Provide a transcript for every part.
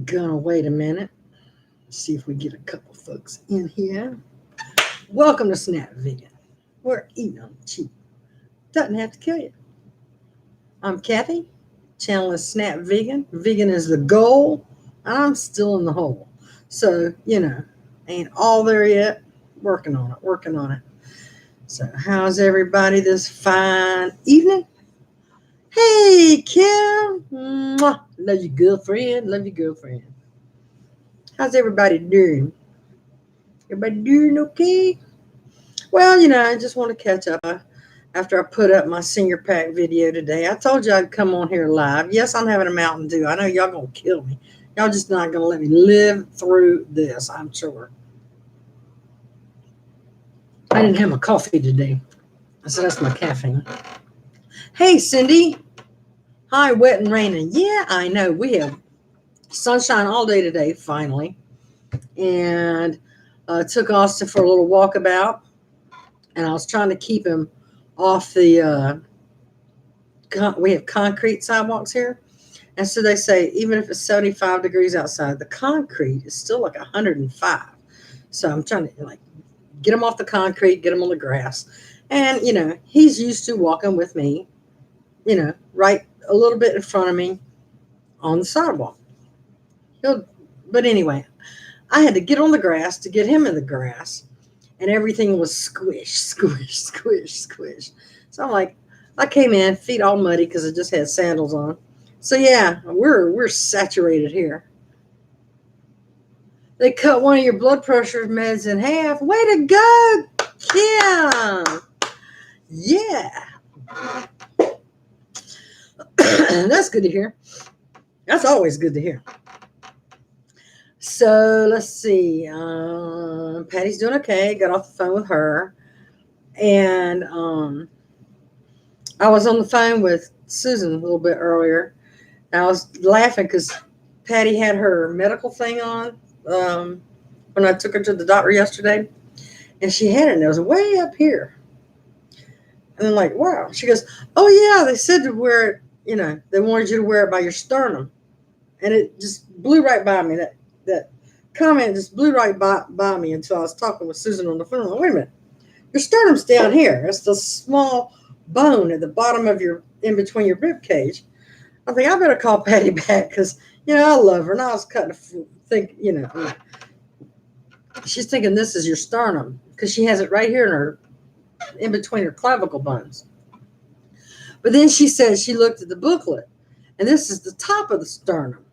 Gonna wait a minute, see if we get a couple folks in here. Welcome to Snap Vegan. We're eating on cheap. Doesn't have to kill you. I'm Cathy. Channel is Snap Vegan. Vegan is the goal, and I'm still in the hole. So, ain't all there yet. Working on it. So, how's everybody this fine evening? Hey, Kim. Mwah. Love your girlfriend. How's everybody doing? Everybody doing okay? Well, I just want to catch up after I put up my senior pack video today. I told you I'd come on here live. Yes, I'm having a Mountain Dew. I know y'all going to kill me. Y'all just not going to let me live through this, I'm sure. I didn't have my coffee today. So that's my caffeine. Hey, Cindy. Hi, wet and raining. Yeah, I know. We have sunshine all day today, finally. And took Austin for a little walkabout. And I was trying to keep him off the, we have concrete sidewalks here. And so they say, even if it's 75 degrees outside, the concrete is still like 105. So I'm trying to get him off the concrete, get him on the grass. And, he's used to walking with me, right a little bit in front of me on the sidewalk. But anyway, I had to get on the grass to get him in the grass. And everything was squish. So I'm like, I came in, feet all muddy because I just had sandals on. So yeah, we're saturated here. They cut one of your blood pressure meds in half. Way to go, Kim! Yeah. That's good to hear. That's always good to hear. So let's see. Patty's doing okay. Got off the phone with her. And I was on the phone with Susan a little bit earlier. I was laughing because Patty had her medical thing on when I took her to the doctor yesterday. And she had it, and it was way up here. And I'm like, wow. She goes, oh, yeah, they said to wear it, they wanted you to wear it by your sternum. And it just blew right by me. That comment just blew right by me until I was talking with Susan on the phone. I'm like, wait a minute. Your sternum's down here. It's the small bone at the bottom of in between your rib cage. I think I better call Patty back because, I love her. And I was kind of she's thinking this is your sternum because she has it right here in between her clavicle bones. But then she said she looked at the booklet and this is the top of the sternum.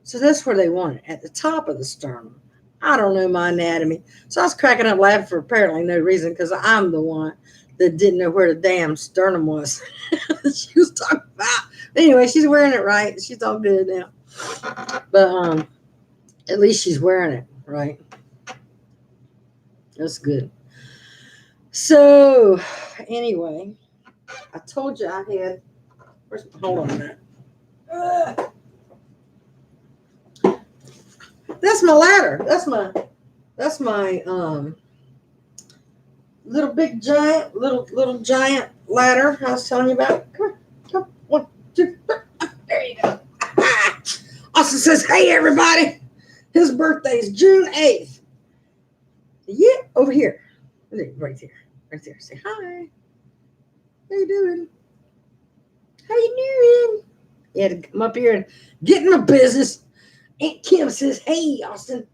So that's where they want it, at the top of the sternum. I don't know my anatomy. So I was cracking up laughing for apparently no reason because I'm the one that didn't know where the damn sternum was. She was talking about. Anyway, she's wearing it right. She's all good now. But at least she's wearing it right. That's good. So anyway, I told you I had. Hold on a minute. That's my ladder. That's my little giant ladder I was telling you about. Come on. 1, 2, 3. There you go. Austin says, hey everybody. His birthday is June 8th. Yeah, over here. Right there. Say hi. How you doing? How you doing? You had to come up here and get in my business. Aunt Kim says, hey, Austin,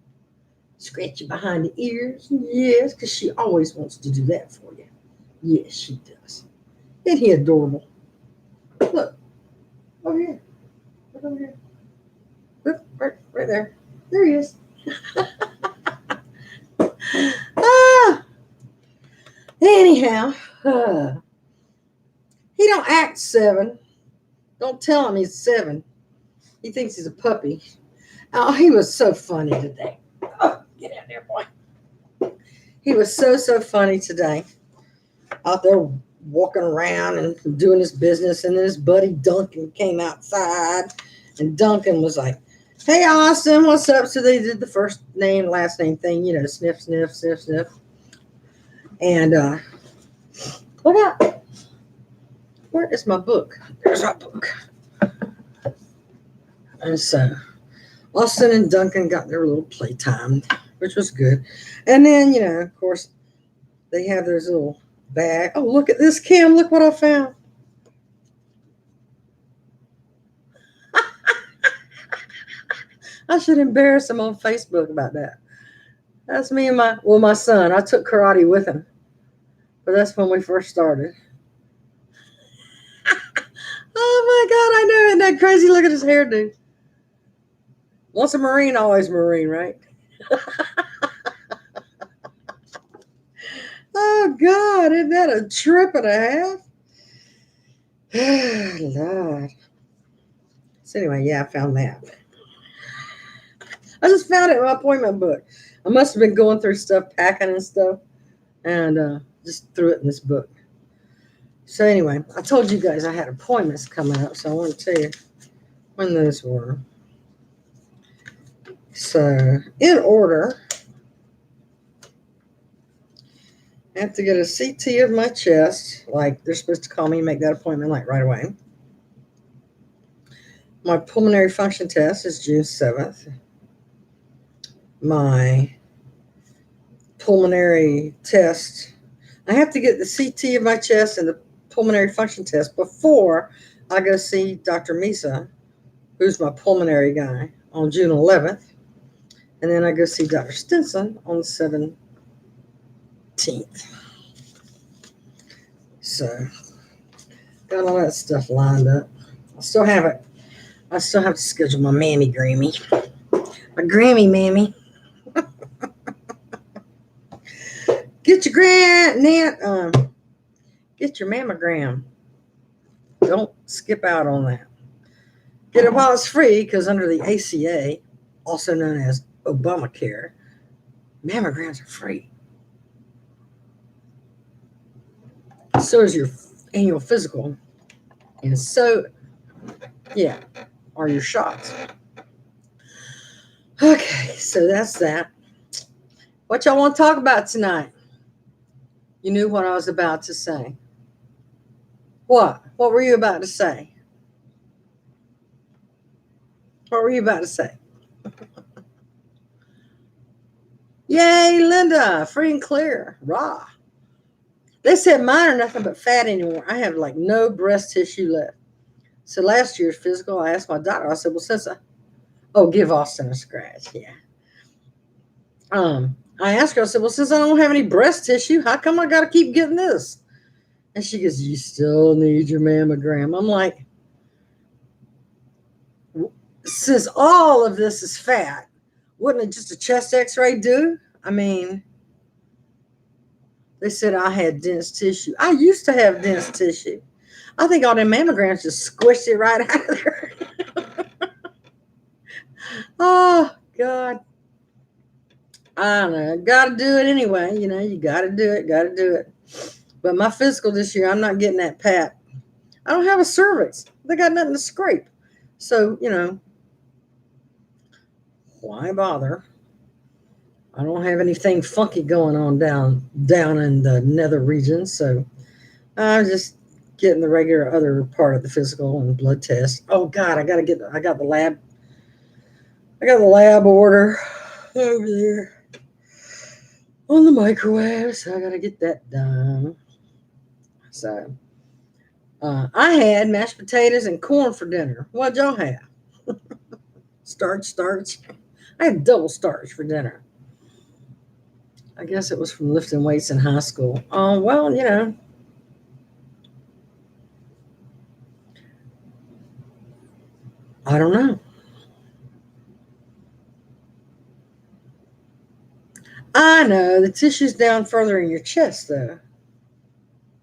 scratch you behind the ears. Yes, because she always wants to do that for you. Yes, she does. Isn't he adorable? Look, over here. Look over here. Look, right there. There he is. Anyhow, he don't act 7. Don't tell him he's 7. He thinks he's a puppy. Oh, he was so funny today. Oh, get out there, boy. He was so funny today. Out there walking around and doing his business. And then his buddy Duncan came outside. And Duncan was like, hey, Austin, what's up? So they did the first name, last name thing, sniff, sniff, sniff, sniff. And look out. Where is my book? There's my book. And so, Austin and Duncan got their little playtime, which was good. And then, of course, they have those little bag. Oh, look at this, Kim. Look what I found. I should embarrass him on Facebook about that. That's me and my son. I took karate with him, but that's when we first started. Oh my God, I know. Isn't that crazy? Look at his hairdo. Once a Marine, always Marine, right? Oh God, isn't that a trip and a half? Lord. So anyway, yeah, I found that. I just found it in my appointment book. I must have been going through stuff, packing and stuff, and just threw it in this book. So anyway, I told you guys I had appointments coming up, so I want to tell you when those were. So in order, I have to get a CT of my chest, like they're supposed to call me and make that appointment like right away. My pulmonary function test is June 7th. My pulmonary test, I have to get the CT of my chest and the pulmonary function test before I go see Dr. Misa, who's my pulmonary guy, on June 11th. And then I go see Dr. Stinson on the 17th. So, got all that stuff lined up. I still have to schedule my mammy Grammy. My Grammy mammy. Get your get your mammogram. Don't skip out on that. Get it while it's free, because under the ACA, also known as Obamacare, mammograms are free. So is your annual physical. And so, yeah, are your shots. Okay, so that's that. What y'all want to talk about tonight? You knew what I was about to say. What? What were you about to say? What were you about to say? Yay, Linda, free and clear. Rah. They said mine are nothing but fat anymore. I have like no breast tissue left. So last year's physical, I asked my doctor, I said, well, give Austin a scratch. Yeah. I asked her, I said, well, since I don't have any breast tissue, how come I got to keep getting this? And she goes, you still need your mammogram. I'm like, since all of this is fat, wouldn't it just a chest x-ray do? I mean, they said I had dense tissue. I used to have dense tissue. I think all them mammograms just squished it right out of there. Oh, God. I don't know. Got to do it anyway. You got to do it. But my physical this year, I'm not getting that pap. I don't have a cervix. They got nothing to scrape. So, why bother? I don't have anything funky going on down in the nether region. So I'm just getting the regular other part of the physical and blood test. Oh God, I got the lab order over there on the microwave. So I got to get that done. So I had mashed potatoes and corn for dinner. What'd y'all have? Starch. I had double starch for dinner. I guess it was from lifting weights in high school. Well, I don't know. I know the tissue's down further in your chest, though.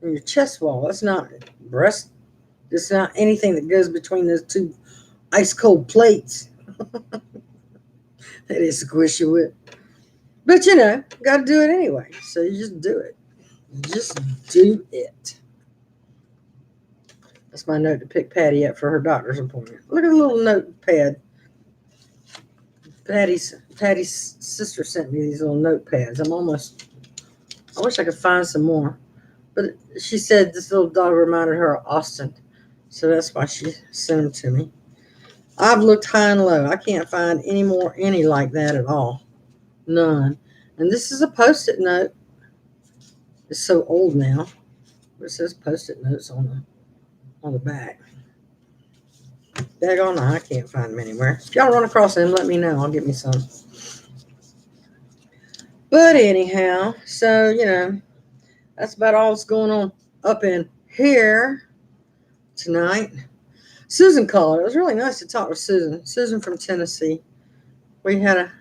In your chest wall. It's not breast. It's not anything that goes between those two ice cold plates. That is squish you with. But got to do it anyway. So you just do it. Just do it. That's my note to pick Patty up for her doctor's appointment. Look at the little notepad. Patty's sister sent me these little notepads. I wish I could find some more. But she said this little dog reminded her of Austin. So that's why she sent them to me. I've looked high and low. I can't find any like that at all. None. And this is a post-it note. It's so old now. But it says post-it notes on the back. Daggone, I can't find them anywhere. If y'all run across them, let me know. I'll get me some. But anyhow, so that's about all that's going on up in here tonight. Susan called. It was really nice to talk with Susan. Susan from Tennessee. We had a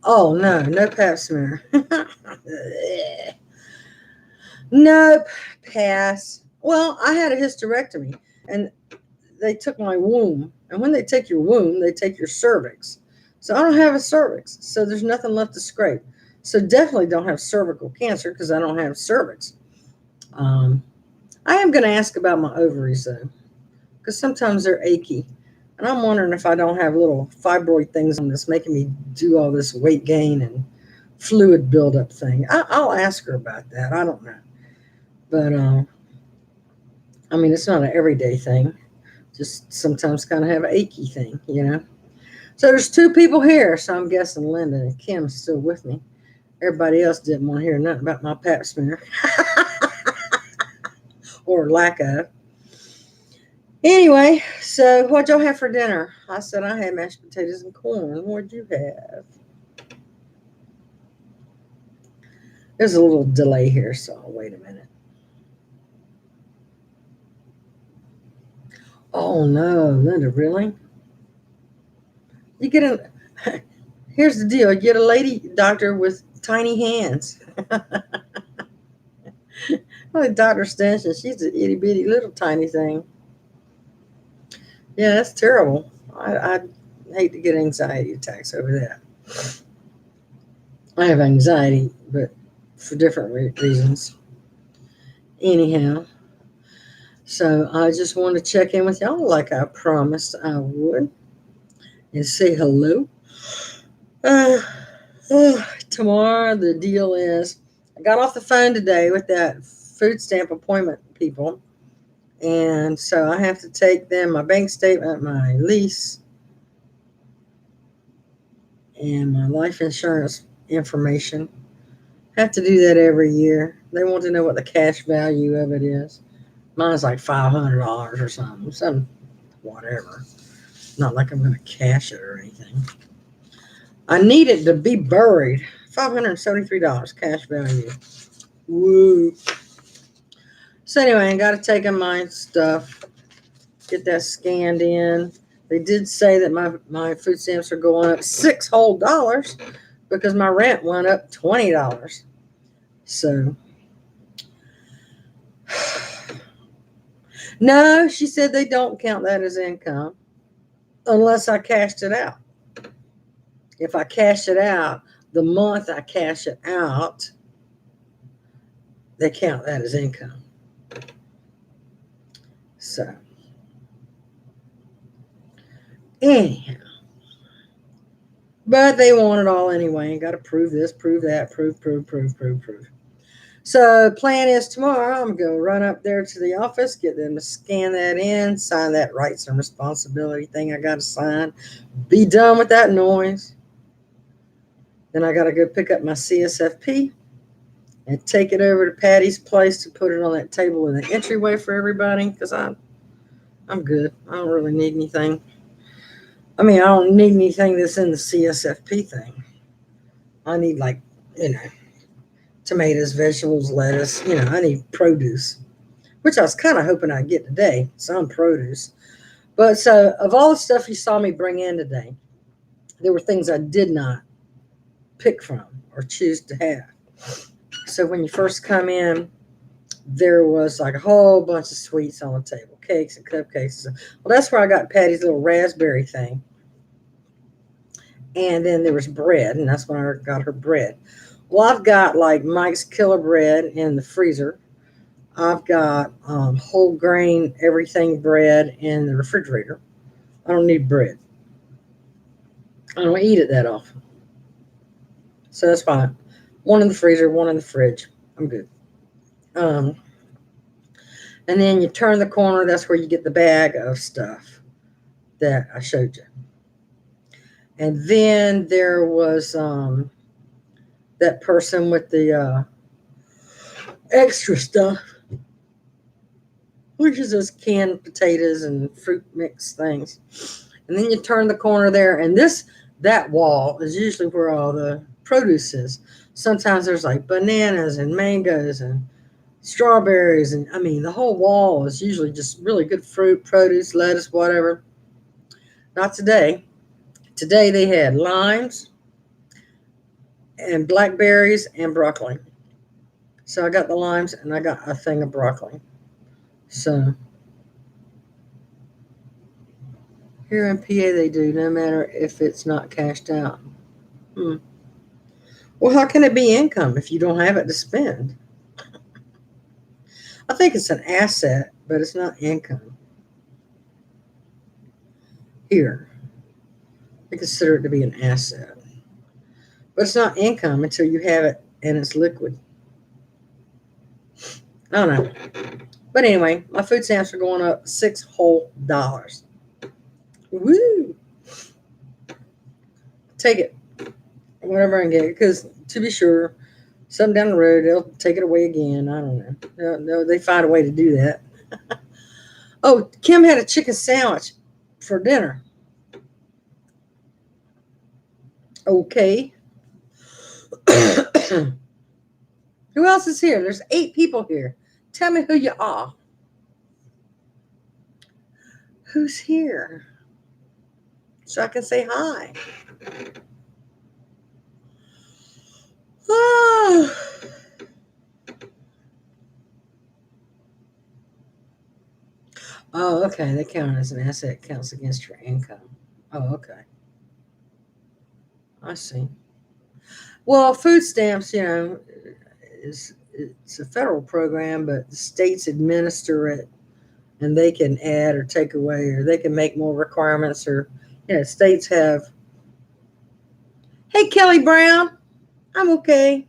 no pap smear. Nope, pass. Well, I had a hysterectomy, and they took my womb. And when they take your womb, they take your cervix. So I don't have a cervix. So there's nothing left to scrape. So definitely don't have cervical cancer because I don't have cervix. I am going to ask about my ovaries though, because sometimes they're achy. And I'm wondering if I don't have little fibroid things on this making me do all this weight gain and fluid buildup thing. I'll ask her about that. I don't know. But, I mean, it's not an everyday thing. Just sometimes kind of have an achy thing, So there's two people here. So I'm guessing Linda and Kim's still with me. Everybody else didn't want to hear nothing about my pap smear. Or lack of. Anyway, so what'd y'all have for dinner? I said I had mashed potatoes and corn. What'd you have? There's a little delay here, so I'll wait a minute. Oh no, Linda, really? You get a here's the deal. You get a lady doctor with tiny hands. Well, Dr. Stanton, she's an itty bitty little tiny thing. Yeah, that's terrible. I hate to get anxiety attacks over that. I have anxiety, but for different reasons. Anyhow, so I just want to check in with y'all like I promised I would and say hello. Tomorrow, the deal is I got off the phone today with that food stamp appointment people. And so I have to take them my bank statement, my lease, and my life insurance information. Have to do that every year. They want to know what the cash value of it is. Mine's like $500 or something, some whatever. Not like I'm going to cash it or anything. I need it to be buried. $573 cash value. Woo. So anyway, I got to take in my stuff, get that scanned in. They did say that my food stamps are going up $6 whole because my rent went up $20. So, no, she said they don't count that as income unless I cashed it out. If I cash it out, the month I cash it out, they count that as income. So, anyhow. But they want it all anyway. Got to prove this, prove that, prove. So plan is tomorrow, I'm going to run up there to the office, get them to scan that in, sign that rights and responsibility thing I got to sign, be done with that noise. Then I got to go pick up my CSFP and take it over to Patty's place to put it on that table in the entryway for everybody because I'm good. I don't really need anything. I mean, I don't need anything that's in the CSFP thing. I need tomatoes, vegetables, lettuce. I need produce, which I was kind of hoping I'd get today, some produce. But so of all the stuff you saw me bring in today, there were things I did not pick from or choose to have. So when you first come in, there was like a whole bunch of sweets on the table, cakes and cupcakes. Well, that's where I got Patty's little raspberry thing. And then there was bread, and that's when I got her bread. Well, I've got like Mike's Killer Bread in the freezer. I've got whole grain everything bread in the refrigerator. I don't need bread. I don't eat it that often. So that's fine. One in the freezer, one in the fridge. I'm good. And then you turn the corner, that's where you get the bag of stuff. that I showed you. And then there was that person with the extra stuff, which is those canned potatoes and fruit mix things. And then you turn the corner there, and that wall is usually where all the produce is. Sometimes there's like bananas and mangoes and strawberries, and I mean the whole wall is usually just really good fruit, produce, lettuce, whatever. Not today. Today they had limes and blackberries and broccoli. So I got the limes and I got a thing of broccoli. So here in PA they do, no matter if it's not cashed out. Hmm. Well, how can it be income if you don't have it to spend? I think it's an asset, but it's not income. Here, I consider it to be an asset. But it's not income until you have it and it's liquid. I don't know. But anyway, my food stamps are going up $6 whole. Woo! Take it, whatever I can get. Because to be sure, some down the road they'll take it away again. I don't know. No, they find a way to do that. Oh, Kim had a chicken sandwich for dinner. Okay. Who else is here? There's 8 people here. Tell me who you are. Who's here? So I can say hi. Oh. Oh, okay. They count as an asset. Counts against your income. Oh, okay. I see. Well, food stamps, it's a federal program, but the states administer it, and they can add or take away, or they can make more requirements, or states have. Hey, Kelly Brown, I'm okay.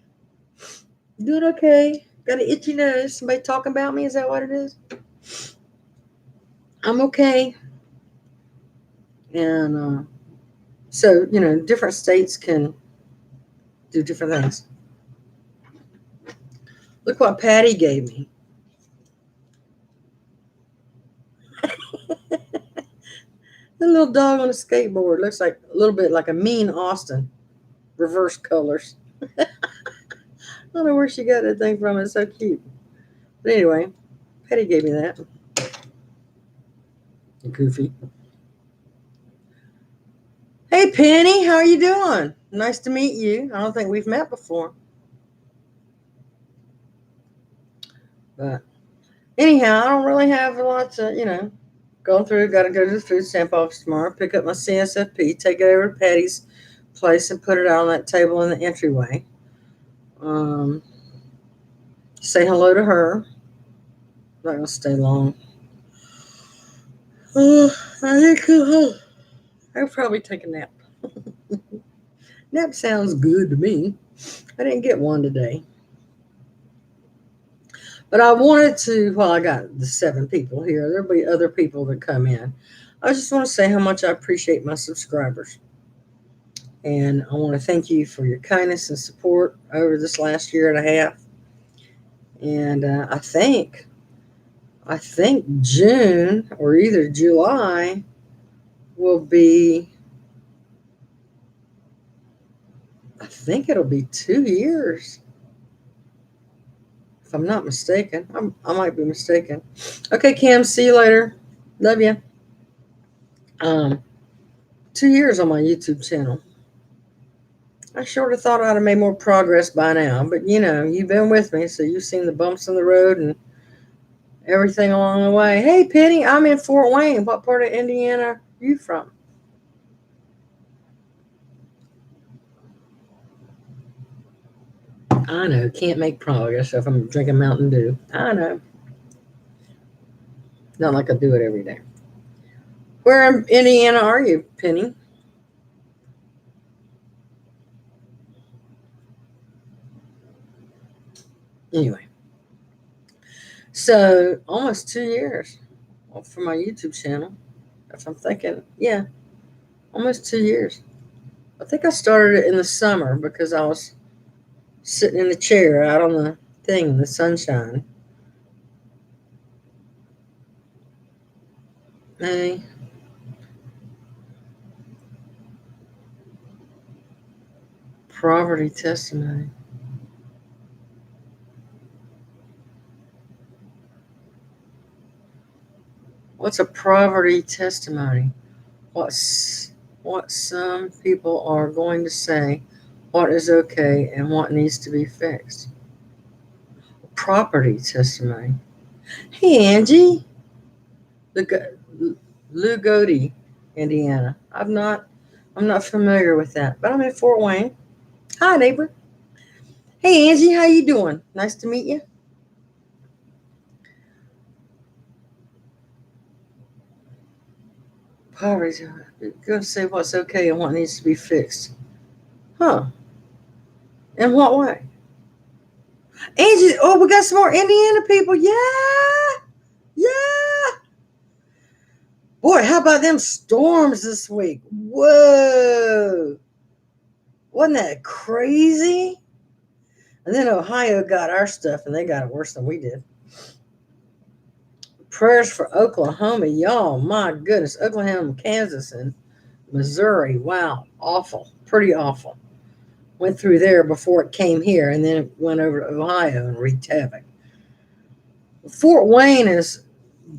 Doing okay. Got an itchy nose. Somebody talking about me? Is that what it is? I'm okay. And so, different states can do different things. Look what Patty gave me. The little dog on a skateboard looks like a little bit like a mean Austin, reverse colors. I don't know where she got that thing from. It's so cute. But anyway, Patty gave me that. Goofy. Hey, Penny, how are you doing? Nice to meet you. I don't think we've met before. But anyhow, I don't really have a lot to, going through. Got to go to the food stamp office tomorrow, pick up my CSFP, take it over to Patty's place and put it out on that table in the entryway. Say hello to her. Not going to stay long. I think I'll probably take a nap. Nap sounds good to me. I didn't get one today. But I wanted to, I got the 7 people here. There'll be other people that come in. I just want to say how much I appreciate my subscribers. And I want to thank you for your kindness and support over this last year and a half. And I think June or either July will be, I think it'll be 2 years. If I'm not mistaken. I might be mistaken. Okay, Kim, see you later. Love you. 2 years on my YouTube channel. I sort of thought I'd have made more progress by now, but you've been with me, so you've seen the bumps in the road and everything along the way. Hey, Penny, I'm in Fort Wayne. What part of Indiana are you from? I know, can't make progress if I'm drinking Mountain Dew. I know. Not like I do it every day. Where in Indiana are you, Penny? Anyway, so almost 2 years for my YouTube channel. If I'm thinking, yeah, almost 2 years. I think I started it in the summer because I was sitting in the chair out on the thing in the sunshine. Hey, poverty testimony. What's a poverty testimony? What's what some people are going to say, what is okay and what needs to be fixed. Property testimony. Hey Angie, Lugodi, Indiana. I'm not familiar with that, but I'm in Fort Wayne. Hi neighbor. Hey Angie, how you doing? Nice to meet you. Poverty. Going to say what's okay and what needs to be fixed. Huh? In what way? Angie, oh, we got some more Indiana people. Yeah, yeah. Boy, how about them storms this week? Whoa. Wasn't that crazy? And then Ohio got our stuff and they got it worse than we did. Prayers for Oklahoma, y'all. My goodness. Oklahoma, Kansas, and Missouri. Wow. Awful. Pretty awful. Went through there before it came here and then it went over to Ohio and wreaked havoc. Fort Wayne is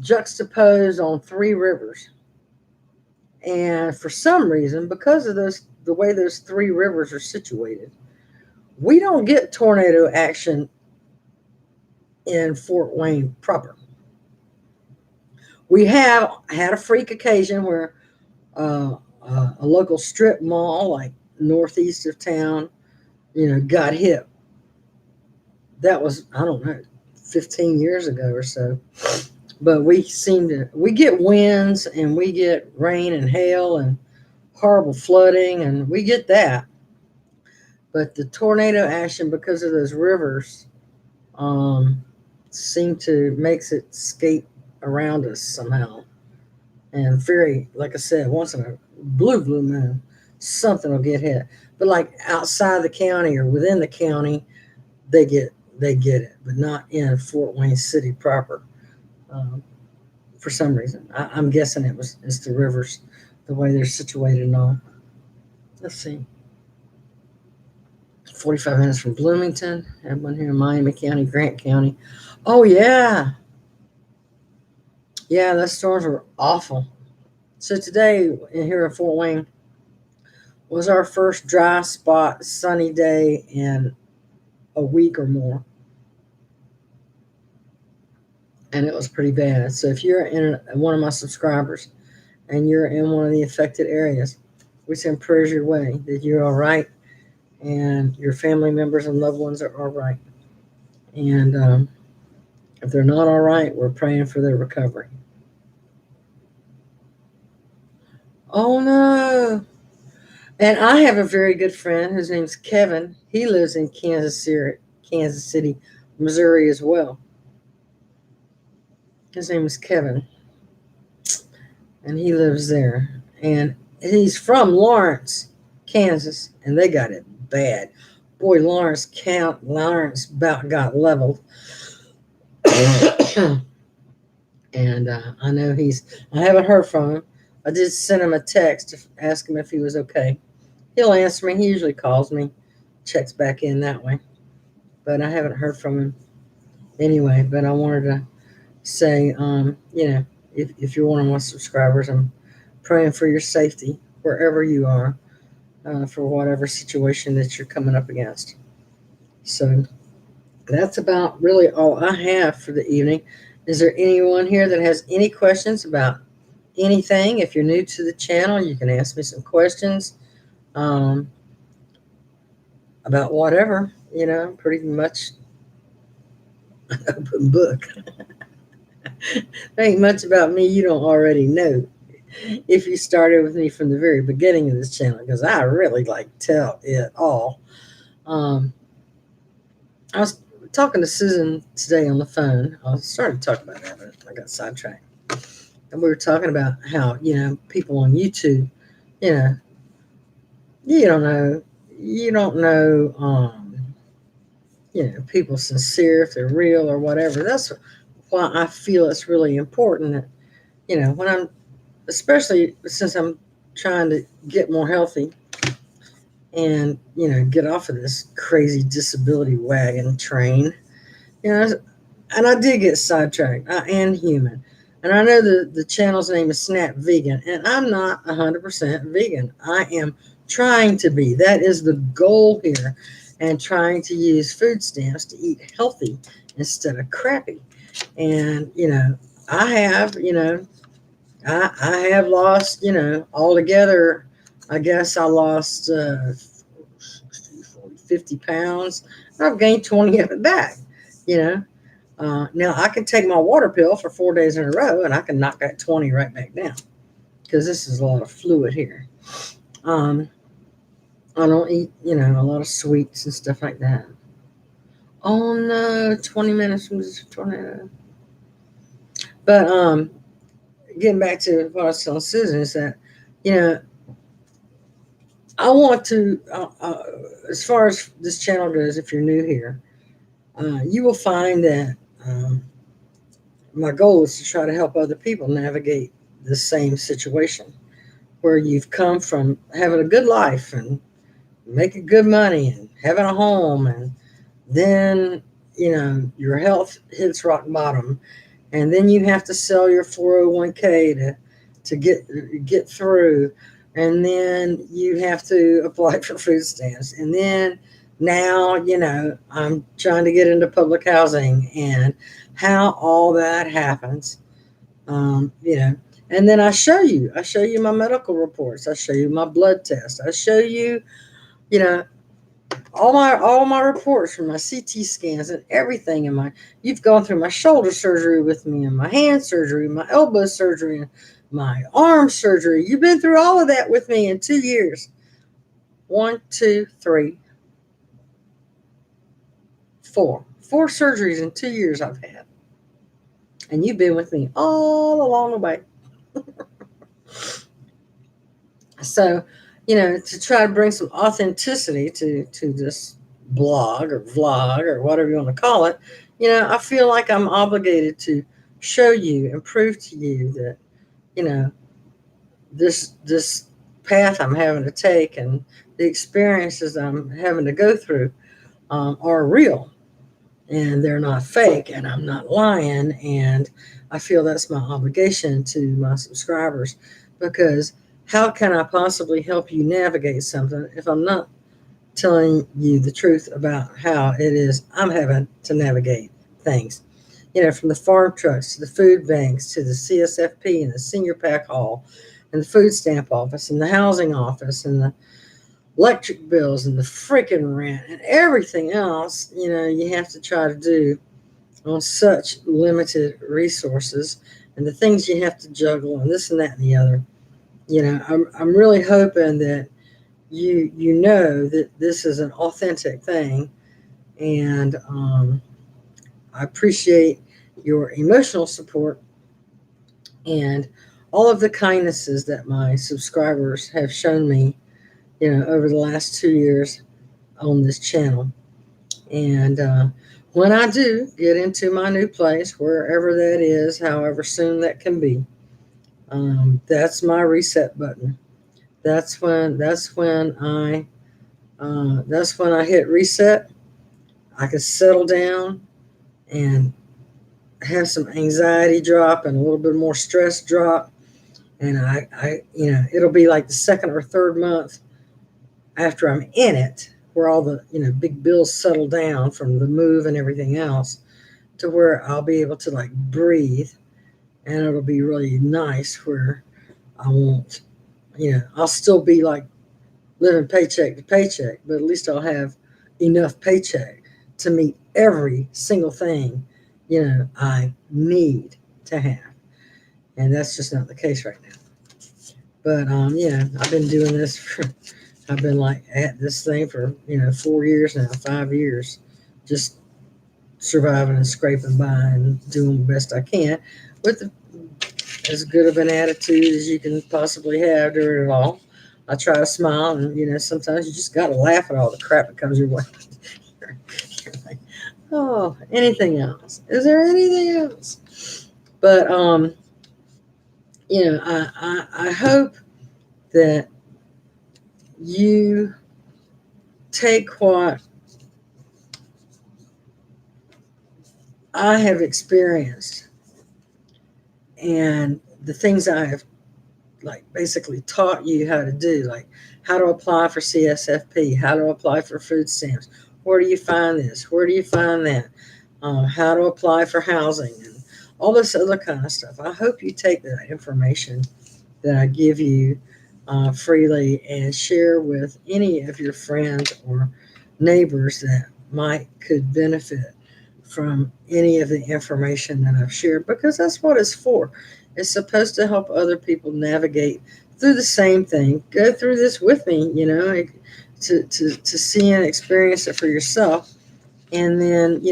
juxtaposed on three rivers. And for some reason, because of the way those three rivers are situated, we don't get tornado action in Fort Wayne proper. We have had a freak occasion where a local strip mall, like northeast of town, got hit. That was, I don't know, 15 years ago or so. But we get winds and we get rain and hail and horrible flooding, and we get that. But the tornado action, because of those rivers, um, seem to makes it skate around us somehow. And very, like I said, once in a blue moon, something will get hit. But like outside the county or within the county, they get it, but not in Fort Wayne City proper. Um, for some reason, I'm guessing it's the rivers, the way they're situated and all. Let's see. 45 minutes from Bloomington. Had one here in Miami County, Grant County. Oh, yeah. Yeah, those storms were awful. So today, here in Fort Wayne, was our first dry spot, sunny day in a week or more. And it was pretty bad. So if you're one of my subscribers and you're in one of the affected areas, we send prayers your way that you're all right and your family members and loved ones are all right. And if they're not all right, we're praying for their recovery. Oh no. And I have a very good friend whose name's Kevin. He lives in Kansas City, Missouri as well. His name is Kevin. And he lives there. And he's from Lawrence, Kansas, and they got it bad. Boy, Lawrence about got leveled. And I know I haven't heard from him. I did send him a text to ask him if he was okay. He'll answer me. He usually calls me, checks back in that way. But I haven't heard from him anyway. But I wanted to say, if you're one of my subscribers, I'm praying for your safety wherever you are, for whatever situation that you're coming up against. So that's about really all I have for the evening. Is there anyone here that has any questions about anything? If you're new to the channel, you can ask me some questions about whatever, pretty much an open book. There ain't much about me you don't already know if you started with me from the very beginning of this channel, because I really tell it all. I was talking to Susan today on the phone. I started to talk about that, but I got sidetracked. and we were talking about how, people on YouTube, you know, you don't know, you don't know, people sincere, if they're real or whatever. That's why I feel it's really important that, when I'm, especially since I'm trying to get more healthy and, get off of this crazy disability wagon train, you know, and I did get sidetracked. I am human. And I know the channel's name is Snap Vegan, and I'm not 100% vegan. I am trying to be. That is the goal here, and trying to use food stamps to eat healthy instead of crappy. And, I have, I have lost, altogether, I guess I lost 50 pounds. I've gained 20 of it back, you know. Now I can take my water pill for 4 days in a row and I can knock that 20 right back down because this is a lot of fluid here. I don't eat, a lot of sweets and stuff like that. Oh no, 20 minutes from this tornado. But getting back to what I was telling Susan is that, you know, I want to, as far as this channel goes, if you're new here, you will find that my goal is to try to help other people navigate the same situation where you've come from having a good life and making good money and having a home, and then, your health hits rock bottom, and then you have to sell your 401k to get through, and then you have to apply for food stamps, and then now, I'm trying to get into public housing, and how all that happens. And then I show you my medical reports, I show you my blood test, I show you, you know all my reports from my CT scans and everything. You've gone through my shoulder surgery with me, and my hand surgery, my elbow surgery, and my arm surgery. You've been through all of that with me in 2 years. 1, 2, 3, 4. 4 surgeries in 2 years I've had. And you've been with me all along the way. So, to try to bring some authenticity to this blog or vlog or whatever you want to call it, I feel like I'm obligated to show you and prove to you that, this path I'm having to take and the experiences I'm having to go through are real, and they're not fake, and I'm not lying. And I feel that's my obligation to my subscribers, because how can I possibly help you navigate something if I'm not telling you the truth about how it is I'm having to navigate things? From the farm trucks to the food banks to the CSFP and the senior pack hall and the food stamp office and the housing office and the electric bills and the freaking rent and everything else, you have to try to do on such limited resources, and the things you have to juggle and this and that and the other. I'm really hoping that you know that this is an authentic thing, and I appreciate your emotional support and all of the kindnesses that my subscribers have shown me, over the last 2 years on this channel. And when I do get into my new place, wherever that is, however soon that can be, that's my reset button. That's when I hit reset. I can settle down and have some anxiety drop and a little bit more stress drop. And it'll be like the second or third month after I'm in it, where all the, big bills settle down from the move and everything else, to where I'll be able to like breathe, and it'll be really nice, where I won't, I'll still be like living paycheck to paycheck, but at least I'll have enough paycheck to meet every single thing, I need to have. And that's just not the case right now. But I've been doing this I've been like at this thing for 4 years now, 5 years, just surviving and scraping by and doing the best I can with the as good of an attitude as you can possibly have during it all. I try to smile, and sometimes you just got to laugh at all the crap that comes your way. You're like, oh, anything else? Is there anything else? But I hope that you take what I have experienced and the things I have like basically taught you how to do, like how to apply for CSFP, how to apply for food stamps. Where do you find this? Where do you find that? How to apply for housing and all this other kind of stuff. I hope you take that information that I give you freely and share with any of your friends or neighbors that might could benefit from any of the information that I've shared, because that's what it's for. It's supposed to help other people navigate through the same thing, go through this with me, to see and experience it for yourself. And then,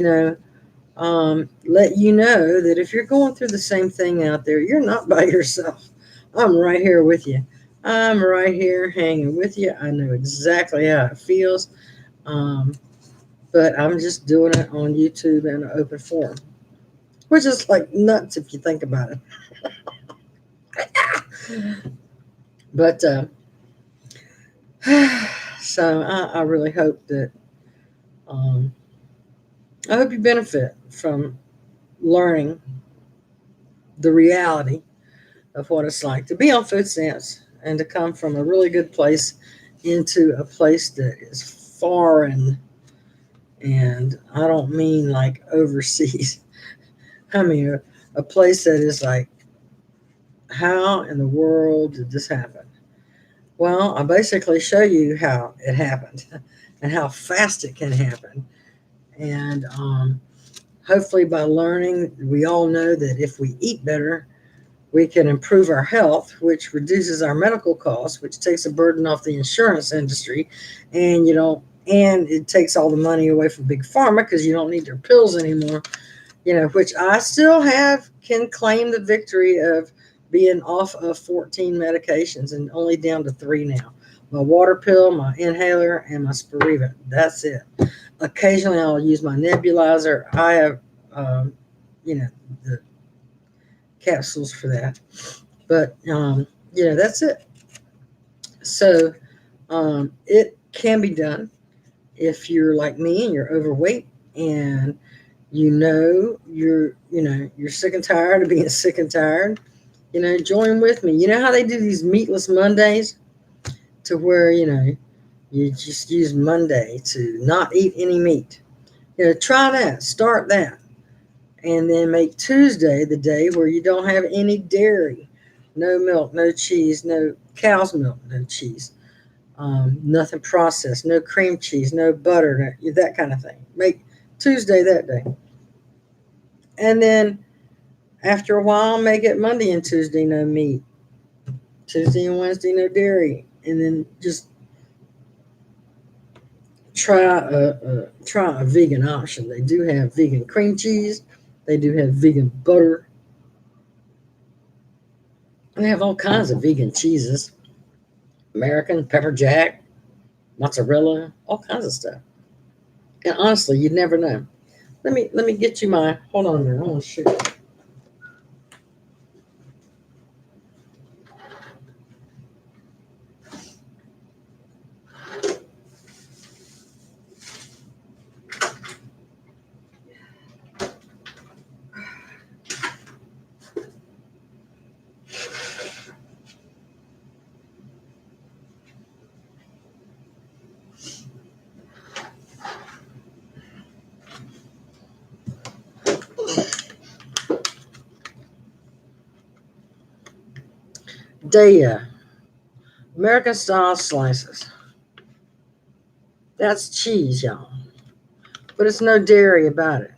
let you know that if you're going through the same thing out there, you're not by yourself. I'm right here with you. I'm right here hanging with you. I know exactly how it feels. Um, but I'm just doing it on YouTube in an open forum, which is like nuts if you think about it. But so I really hope that um, I hope you benefit from learning the reality of what it's like to be on food stamps and to come from a really good place into a place that is foreign. And I don't mean like overseas. I mean a place that is like, how in the world did this happen? Well, I basically show you how it happened and how fast it can happen. And hopefully, by learning, we all know that if we eat better, we can improve our health, which reduces our medical costs, which takes a burden off the insurance industry. And and it takes all the money away from big pharma because you don't need their pills anymore. Which I still can claim the victory of being off of 14 medications and only down to 3 now. My water pill, my inhaler, and my Spiriva. That's it. Occasionally, I'll use my nebulizer. I have, the capsules for that. But, that's it. So, it can be done if you're like me and you're overweight and you're sick and tired of being sick and tired. Join with me. You know how they do these meatless Mondays, to where you just use Monday to not eat any meat. Try that. Start that, and then make Tuesday the day where you don't have any dairy, no milk, no cheese, no cow's milk, no cheese, nothing processed, no cream cheese, no butter, that kind of thing. Make Tuesday that day. And then after a while, make it Monday and Tuesday, no meat. Tuesday and Wednesday, no dairy. And then just try a vegan option. They do have vegan cream cheese. They do have vegan butter. And they have all kinds of vegan cheeses. American, pepper jack, mozzarella, all kinds of stuff. And honestly, you'd never know. Let me get you my, hold on there. I want to shoot. Daya, American style slices. That's cheese, y'all. But it's no dairy about it.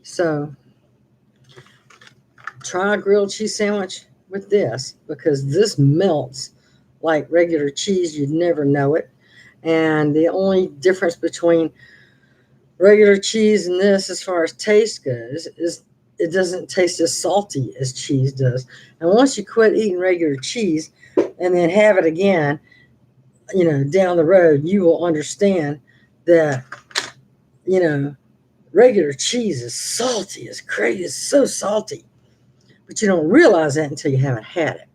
So try a grilled cheese sandwich with this, because this melts like regular cheese. You'd never know it. And the only difference between regular cheese and this, as far as taste goes, is it doesn't taste as salty as cheese does. And once you quit eating regular cheese and then have it again, down the road, you will understand that, regular cheese is salty. It's crazy. It's so salty. But you don't realize that until you haven't had it.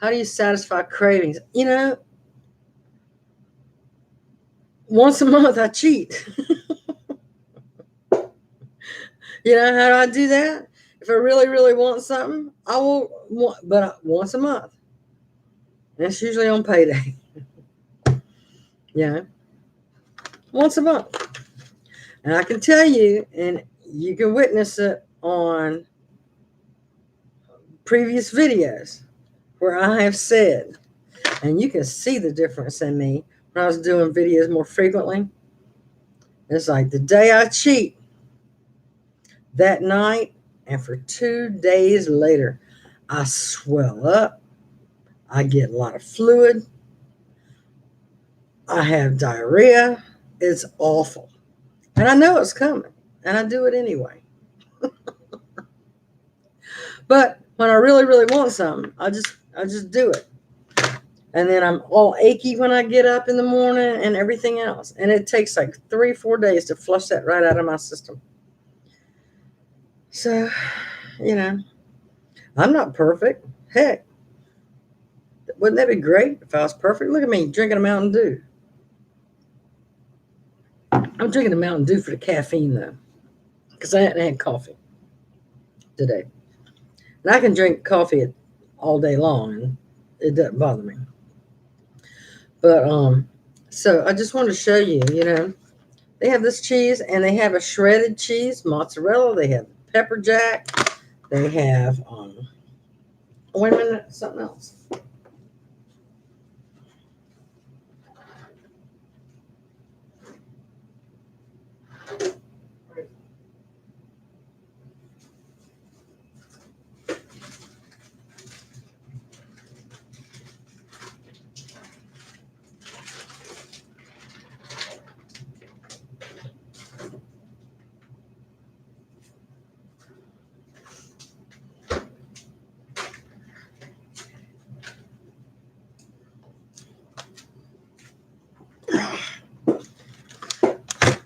How do you satisfy cravings? Once a month I cheat. How do I do that? If I really, really want something, I will but once a month. That's usually on payday. Once a month. And I can tell you, and you can witness it on previous videos where I have said, and you can see the difference in me when I was doing videos more frequently. It's like the day I cheat, that night, and for 2 days later, I swell up. I get a lot of fluid. I have diarrhea. It's awful. And I know it's coming. And I do it anyway. But when I really, really want something, I just do it. And then I'm all achy when I get up in the morning and everything else. And it takes like 3-4 days to flush that right out of my system. So, I'm not perfect. Heck, wouldn't that be great if I was perfect? Look at me drinking a Mountain Dew. I'm drinking a Mountain Dew for the caffeine, though, because I hadn't had coffee today. And I can drink coffee all day long, and it doesn't bother me. But, so I just wanted to show you, they have this cheese, and they have a shredded cheese, mozzarella. They have pepper jack. They have, wait a minute, something else.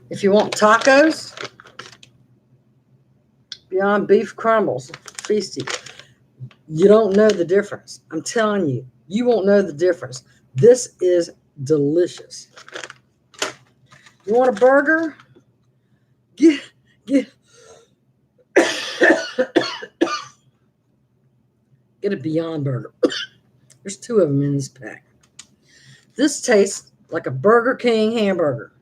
If you want tacos, Beyond Beef Crumbles, Feasty. You don't know the difference. I'm telling you, you won't know the difference. This is delicious. You want a burger? Get a Beyond Burger. There's 2 of them in this pack. This tastes like a Burger King hamburger.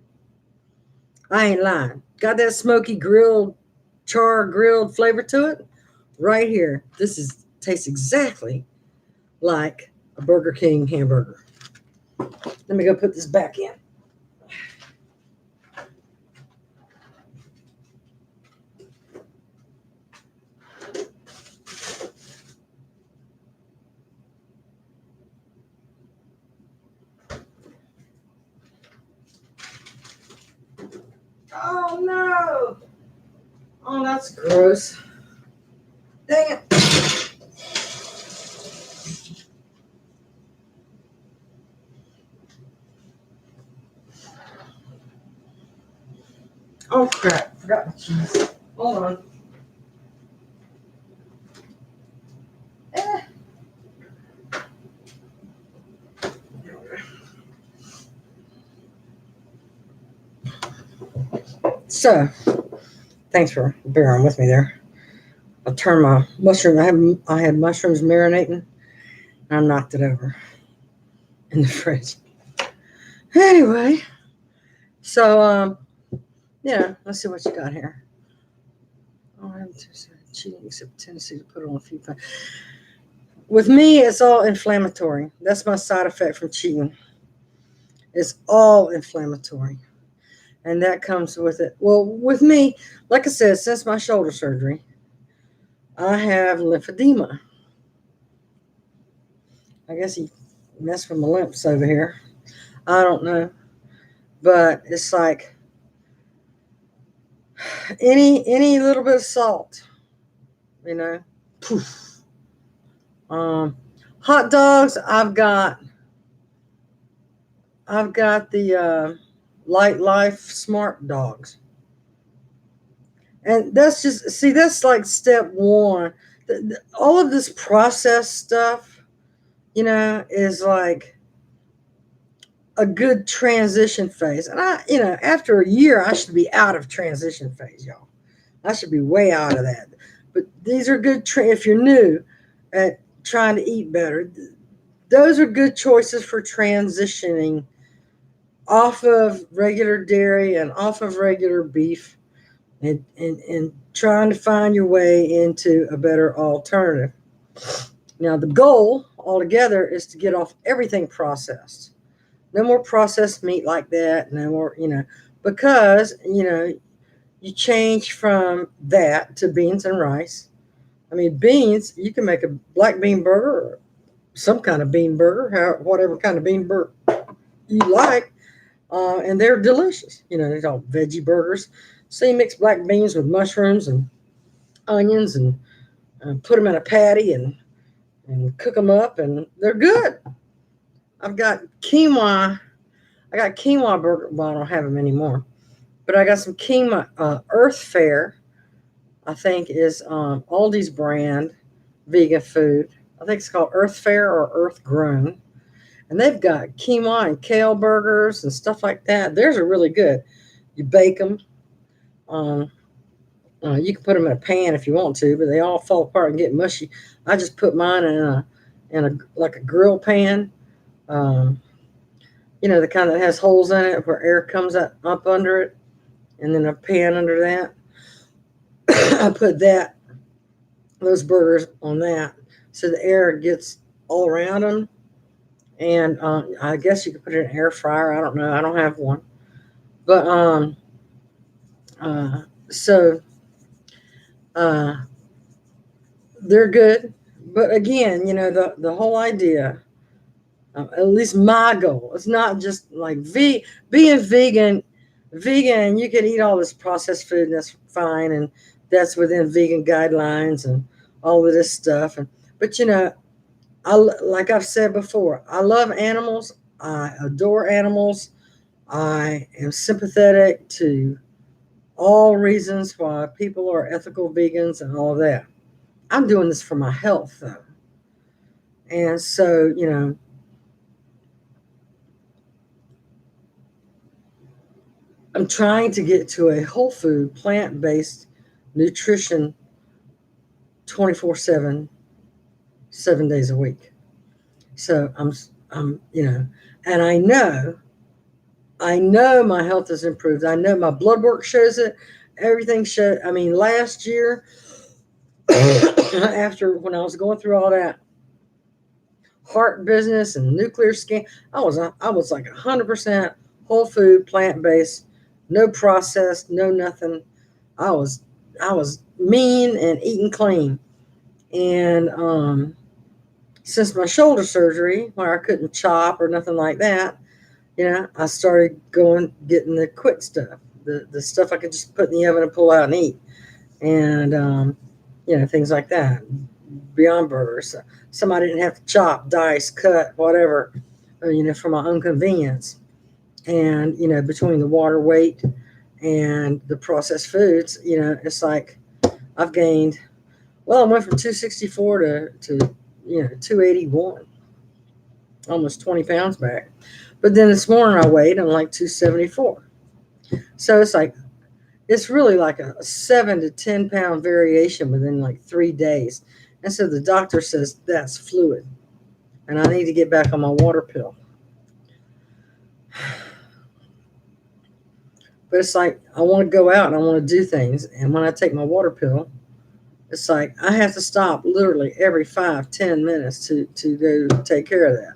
I ain't lying. Got that smoky grilled, grilled flavor to it. Right here. This tastes exactly like a Burger King hamburger. Let me go put this back in. Oh no! Oh, that's gross. Dang it. Oh crap, forgot the cheese. Hold on. So, thanks for bearing with me there. I turned my mushroom. I had mushrooms marinating, and I knocked it over in the fridge. Anyway, so let's see what you got here. Oh, I'm cheating, except tendency to put on a few things. With me, it's all inflammatory. That's my side effect from cheating. It's all inflammatory. And that comes with it. Well, with me, like I said, since my shoulder surgery, I have lymphedema. I guess he messed with my lymphs over here. I don't know. But it's like Any little bit of salt, you know, poof. Um, Hot dogs. I've got the Light Life Smart Dogs, and that's just see that's like step one. All of this processed stuff, is like a good transition phase. And after a year, I should be out of transition phase, y'all. I should be way out of that. But these are good, if you're new at trying to eat better, those are good choices for transitioning off of regular dairy and off of regular beef and trying to find your way into a better alternative. Now, the goal altogether is to get off everything processed. No more processed meat like that. No more, because, you change from that to beans and rice. I mean, beans, you can make a black bean burger or some kind of bean burger, whatever kind of bean burger you like, and they're delicious. They're all veggie burgers. So you mix black beans with mushrooms and onions and put them in a patty and cook them up, and they're good. I've got quinoa. I got quinoa burger. Well, I don't have them anymore, but I got some quinoa. Earth Fare, I think, is Aldi's brand vegan food. I think it's called Earth Fare or Earth Grown. And they've got quinoa and kale burgers and stuff like that. Theirs are really good. You bake them. Um, you can put them in a pan if you want to, but they all fall apart and get mushy. I just put mine in a like a grill pan. Um, the kind that has holes in it where air comes up under it, and then a pan under that. I put those burgers on that, so the air gets all around them. And I guess you could put it in an air fryer. I don't know. I don't have one, but uh, so uh, they're good. But again, the whole idea, at least my goal, it's not just like being vegan. Vegan, you can eat all this processed food, and that's fine, and that's within vegan guidelines and all of this stuff. But like I've said before, I love animals. I adore animals. I am sympathetic to all reasons why people are ethical vegans and all of that. I'm doing this for my health, though. And so, I'm trying to get to a whole food, plant based nutrition 24/7, 7 days a week. So and I know my health has improved. I know my blood work shows it. Everything showed. I mean, last year, after when I was going through all that heart business and nuclear scan, I was like 100% whole food, plant based, no processed, no nothing. I was I was mean and eating clean. And since my shoulder surgery, where I couldn't chop or nothing like that, I started getting the quick stuff, the stuff I could just put in the oven and pull out and eat, and things like that. Beyond Burgers, some I didn't have to chop, dice, cut, whatever, for my own convenience. And between the water weight and the processed foods, it's like I've gained. Well, I went from 264 to 281, almost 20 pounds back. But then this morning I weighed, I'm like 274. So it's really like a 7 to 10 pound variation within like 3 days. And so the doctor says that's fluid, and I need to get back on my water pill. But it's like I want to go out and I want to do things. And when I take my water pill, it's like I have to stop literally every 5-10 minutes to go take care of that.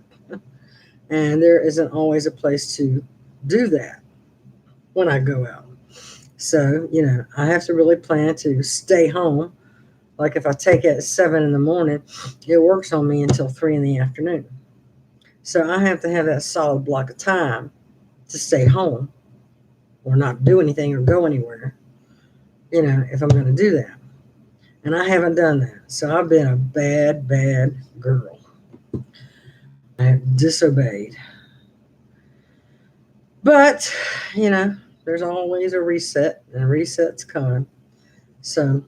And there isn't always a place to do that when I go out. So, I have to really plan to stay home. Like if I take it at 7 in the morning, it works on me until 3 in the afternoon. So I have to have that solid block of time to stay home or not do anything or go anywhere. if I'm going to do that. And I haven't done that. So I've been a bad, bad girl. I have disobeyed. But, there's always a reset, and a reset's coming. So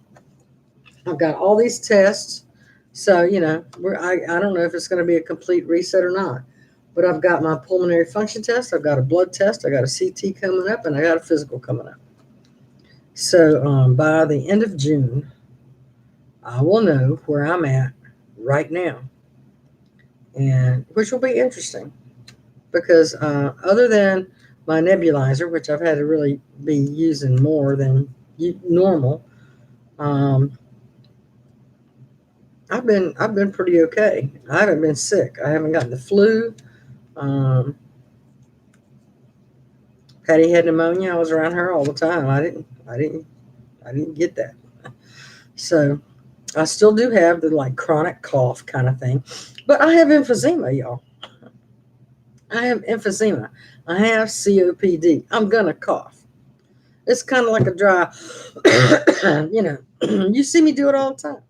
I've got all these tests. So, I don't know if it's going to be a complete reset or not. But I've got my pulmonary function test, I've got a blood test, I got a CT coming up, and I got a physical coming up. So by the end of June, I will know where I'm at right now, and which will be interesting because other than my nebulizer, which I've had to really be using more than normal, um, I've been pretty okay. I haven't been sick. I haven't gotten the flu. Um, Patty had pneumonia. I was around her all the time. I didn't get that. So I still do have the like chronic cough kind of thing, but I have emphysema, y'all. I have emphysema. I have COPD. I'm gonna cough. It's kind of like a dry, you see me do it all the time.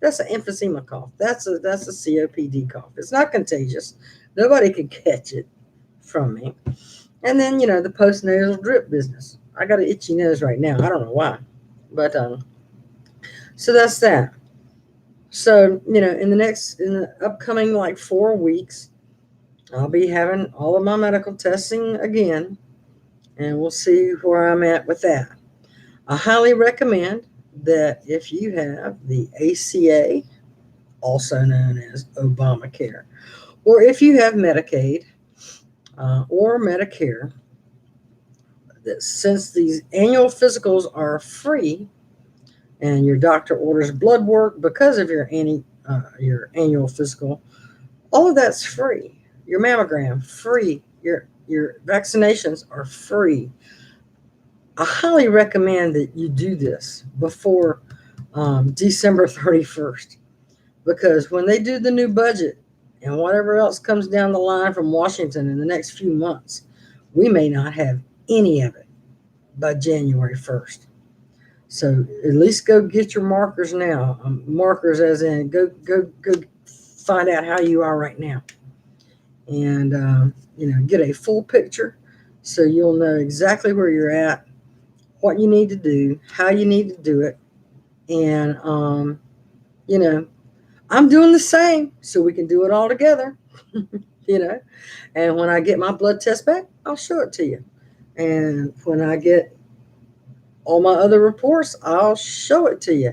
That's an emphysema cough. That's a COPD cough. It's not contagious. Nobody can catch it from me. And then the postnasal drip business. I got an itchy nose right now. I don't know why, but so that's that. So in the upcoming like 4 weeks, I'll be having all of my medical testing again, and we'll see where I'm at with that. I highly recommend that if you have the ACA, also known as Obamacare, or if you have Medicaid or Medicare, that since these annual physicals are free and your doctor orders blood work because of your annual physical, all of that's free. Your mammogram free. Your vaccinations are free. I highly recommend that you do this before December 31st, because when they do the new budget and whatever else comes down the line from Washington in the next few months, we may not have any of it by January 1st. So at least go get your markers now. Markers as in go find out how you are right now, and get a full picture so you'll know exactly where you're at, what you need to do, how you need to do it, and I'm doing the same so we can do it all together. And when I get my blood test back, I'll show it to you, and when I get all my other reports, I'll show it to you.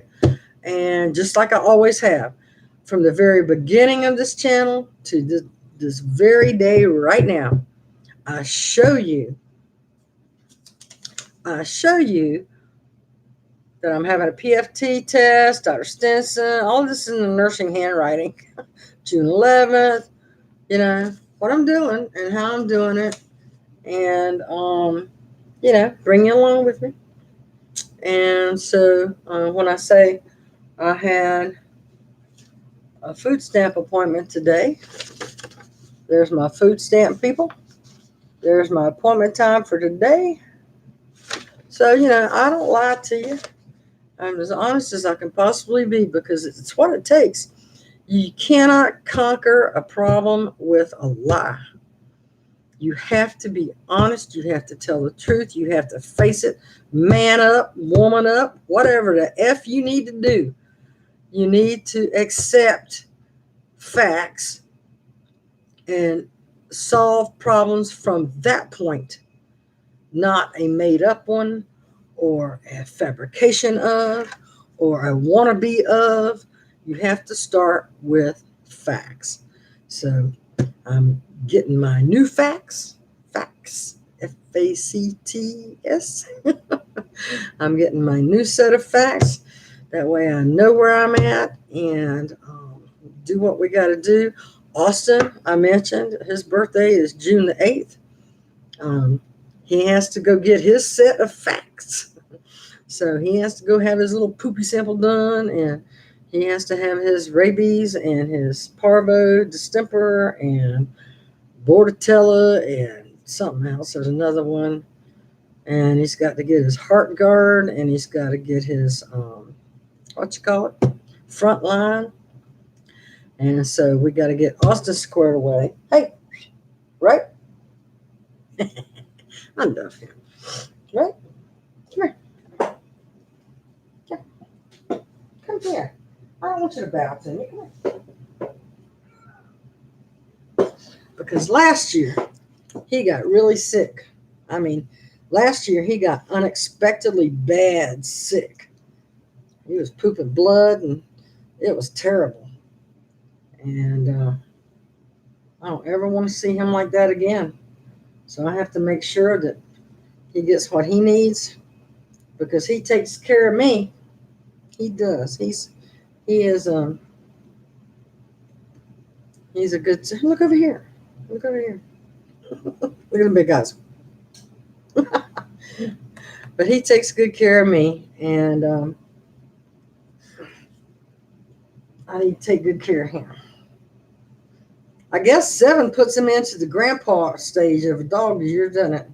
And just like I always have, from the very beginning of this channel to this very day right now, I show you that I'm having a PFT test, Dr. Stinson, all this in the nursing handwriting, June 11th, what I'm doing and how I'm doing it, and, bring you along with me. And so when I say I had a food stamp appointment today, there's my food stamp people. There's my appointment time for today. So, I don't lie to you. I'm as honest as I can possibly be because it's what it takes. You cannot conquer a problem with a lie. You have to be honest. You have to tell the truth. You have to face it. Man up, woman up, whatever the F you need to do. You need to accept facts and solve problems from that point, not a made up one or a fabrication of or a wannabe of. You have to start with facts. So I'm getting my new facts, FACTS. I'm getting my new set of facts. That way I know where I'm at and do what we got to do. Austin, I mentioned, his birthday is June the 8th. He has to go get his set of facts. So he has to go have his little poopy sample done, and he has to have his rabies and his parvo, distemper, and bordetella, and something else. There's another one. and he's got to get his heart guard, and he's got to get his front line. And so we got to get Austin squared away. Hey, right? I love him. Right? Come here. Come here. I don't want you to bow to me. Come here. Because last year he got really sick. I mean, last year he got unexpectedly bad sick. He was pooping blood, and it was terrible. And I don't ever want to see him like that again. So I have to make sure that he gets what he needs, because he takes care of me. He does. He's a good. Look over here. Look over here. Look at the big guys. But he takes good care of me, and I need to take good care of him. I guess 7 puts him into the grandpa stage of a dog year, doesn't it?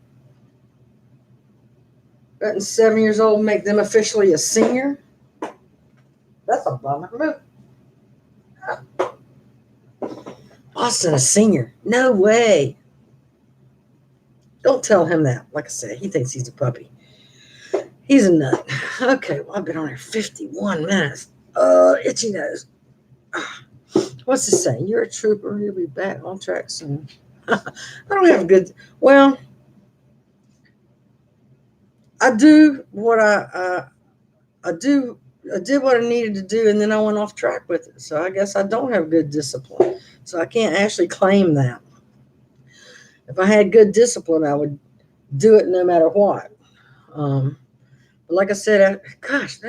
Doesn't 7 years old make them officially a senior? That's a bummer. Move. Austin, a senior? No way. Don't tell him that. Like I said, he thinks he's a puppy. He's a nut. Okay, well, I've been on here 51 minutes. Itchy nose. What's it say? You're a trooper. You'll be back on track soon. I don't have a good. Well, I do what I do. I did what I needed to do, and then I went off track with it. So I guess I don't have good discipline. So I can't actually claim that. If I had good discipline, I would do it no matter what. But like I said, gosh,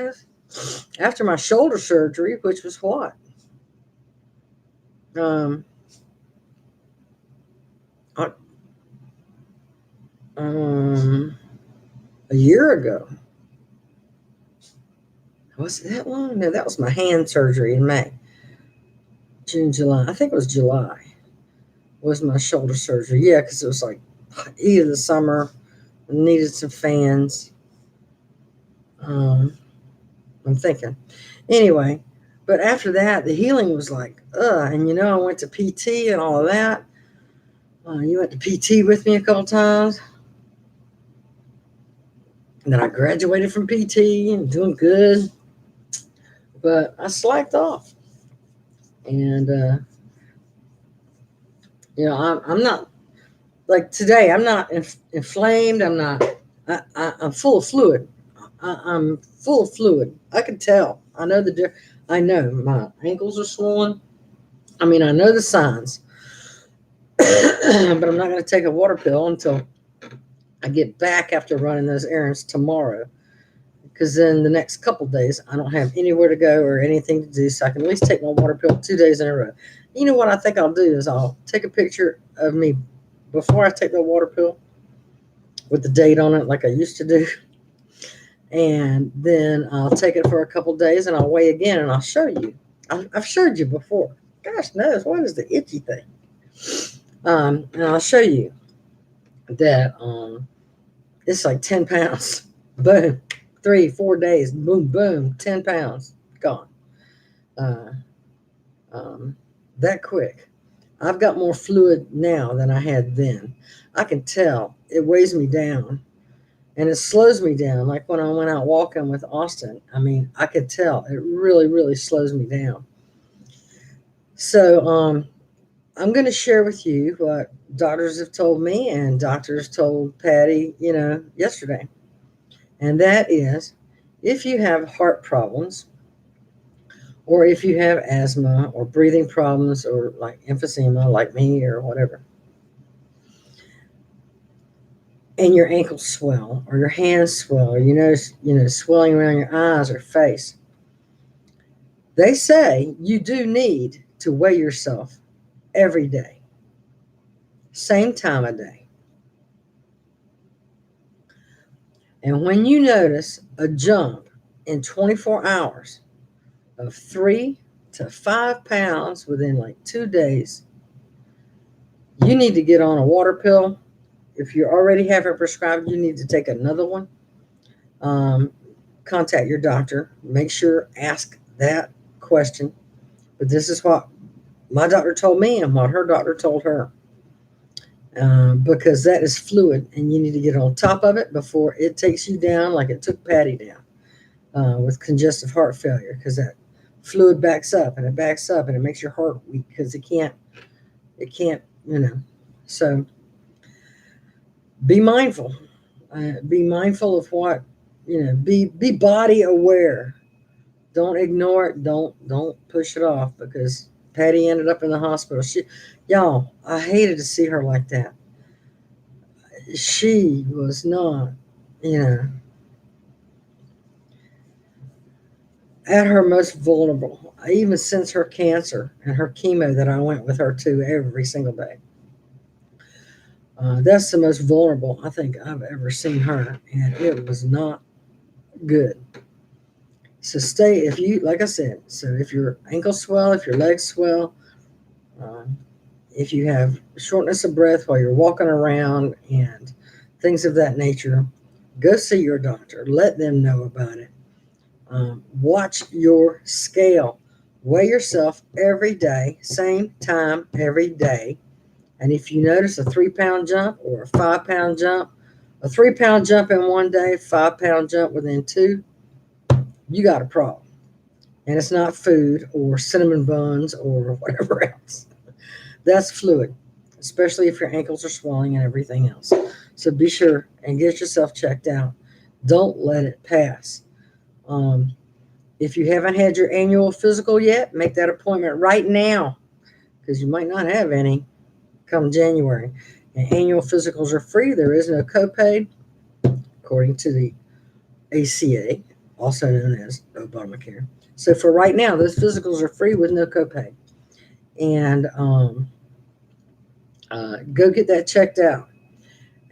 after my shoulder surgery, which was what? A year ago. Was it that long? No, that was my hand surgery in May. June, July. I think it was July was my shoulder surgery. Yeah, because it was like heat of the summer. Needed some fans. I'm thinking. Anyway, but after that, the healing was like, and I went to PT and all of that. You went to PT with me a couple times. And then I graduated from PT and doing good. But I slacked off. And, I'm not, like today, I'm not inflamed. I'm not, I'm full of fluid. I'm full of fluid. I can tell. I know I know my ankles are swollen. I mean, I know the signs. But I'm not going to take a water pill until I get back after running those errands tomorrow. Because then the next couple days, I don't have anywhere to go or anything to do. So I can at least take my water pill 2 days in a row. You know what I think I'll do is I'll take a picture of me before I take the water pill with the date on it like I used to do. And then I'll take it for a couple days and I'll weigh again and I'll show you. I've showed you before. Gosh knows, what is the itchy thing? And I'll show you that it's like 10 pounds. Boom. 3-4 days. Boom, boom. 10 pounds. Gone. That quick. I've got more fluid now than I had then. I can tell. It weighs me down. And it slows me down. Like when I went out walking with Austin, I mean, I could tell. It really, really slows me down. So I'm going to share with you what doctors have told me and doctors told Patty, yesterday. And that is, if you have heart problems, or if you have asthma or breathing problems or like emphysema like me or whatever, and your ankles swell or your hands swell or swelling around your eyes or face, they say you do need to weigh yourself every day, same time of day. And when you notice a jump in 24 hours of 3 to 5 pounds within like 2 days, you need to get on a water pill if you already have it prescribed, you need to take another one. Um, Contact your doctor. Make sure, ask that question. But this is what my doctor told me and what her doctor told her. Because that is fluid and you need to get on top of it before it takes you down like it took Patty down with congestive heart failure, because that fluid backs up and it backs up and it makes your heart weak because it can't, you know. So be mindful. Be mindful of what, be body aware. Don't ignore it. Don't push it off, because Patty ended up in the hospital. Y'all, I hated to see her like that. She was not, you know, at her most vulnerable. Even since her cancer and her chemo that I went with her to every single day. That's the most vulnerable I think I've ever seen her, and it was not good. So stay, if you, like I said, so if your ankles swell, if your legs swell, uh, if you have shortness of breath while you're walking around and things of that nature, go see your doctor. Let them know about it. Watch your scale. Weigh yourself every day, same time every day. And if you notice a 3 pound jump or a 5 pound jump, a 3 pound jump in one day, 5 pound jump within two, you got a problem. And it's not food or cinnamon buns or whatever else. That's fluid, especially if your ankles are swelling and everything else. So be sure and get yourself checked out. Don't let it pass. Um, if you haven't had your annual physical yet, make that appointment right now, because you might not have any come January. And annual physicals are free. There is no copay, according to the ACA, also known as Obamacare. So for right now, those physicals are free with no copay. And go get that checked out.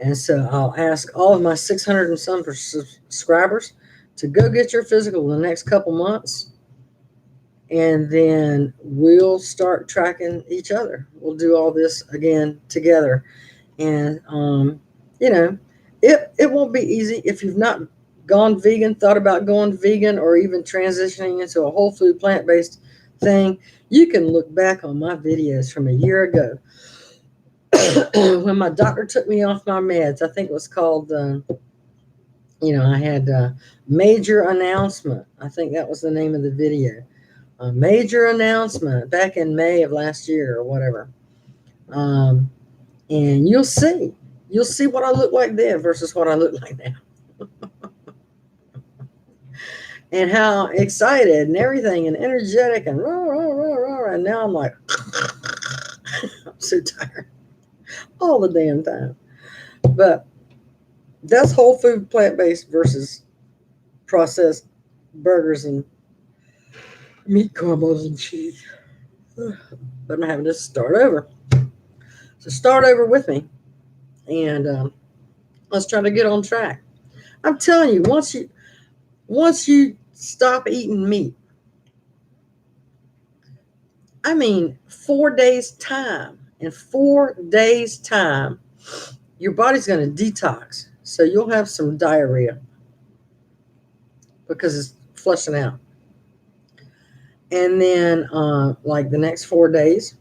And so I'll ask all of my 600 and some subscribers to go get your physical in the next couple months. And then we'll start tracking each other. We'll do all this again together. And, you know, it won't be easy if you've not gone vegan, thought about going vegan, or even transitioning into a whole food plant-based thing. You can look back on my videos from a year ago when my doctor took me off my meds. I think it was called, I had a major announcement. I think that was the name of the video. A major announcement back in May of last year or whatever. And you'll see what I look like then versus what I look like now. And how excited and everything and energetic and rah, rah, rah, rah. And now I'm like, I'm so tired all the damn time. But that's whole food plant-based versus processed burgers and meat crumbles and cheese. But I'm having to start over. So start over with me, and let's try to get on track. I'm telling you, once you stop eating meat, I mean, 4 days time. In 4 days time, your body's going to detox. So you'll have some diarrhea because it's flushing out. And then, like the next 4 days,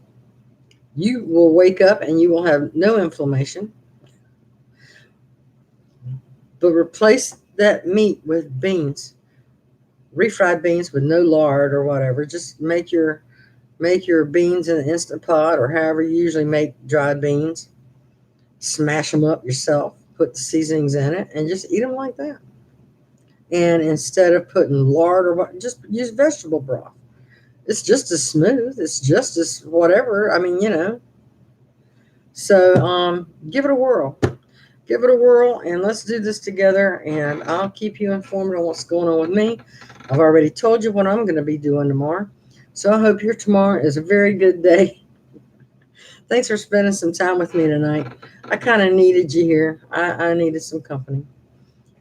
you will wake up and you will have no inflammation. But replace that meat with beans, refried beans with no lard or whatever. Just make your beans in the Instant Pot or however you usually make dried beans. Smash them up yourself, put the seasonings in it, and just eat them like that. And instead of putting lard or what, just use vegetable broth. It's just as smooth. It's just as whatever. I mean, So give it a whirl. Give it a whirl, and let's do this together. And I'll keep you informed on what's going on with me. I've already told you what I'm going to be doing tomorrow. So I hope your tomorrow is a very good day. Thanks for spending some time with me tonight. I kind of needed you here. I needed some company.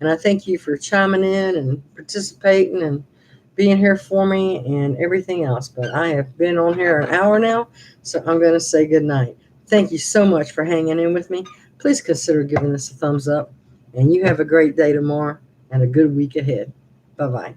And I thank you for chiming in and participating and being here for me and everything else. But I have been on here an hour now, so I'm going to say good night. Thank you so much for hanging in with me. please consider giving us a thumbs up. And you have a great day tomorrow and a good week ahead. Bye bye.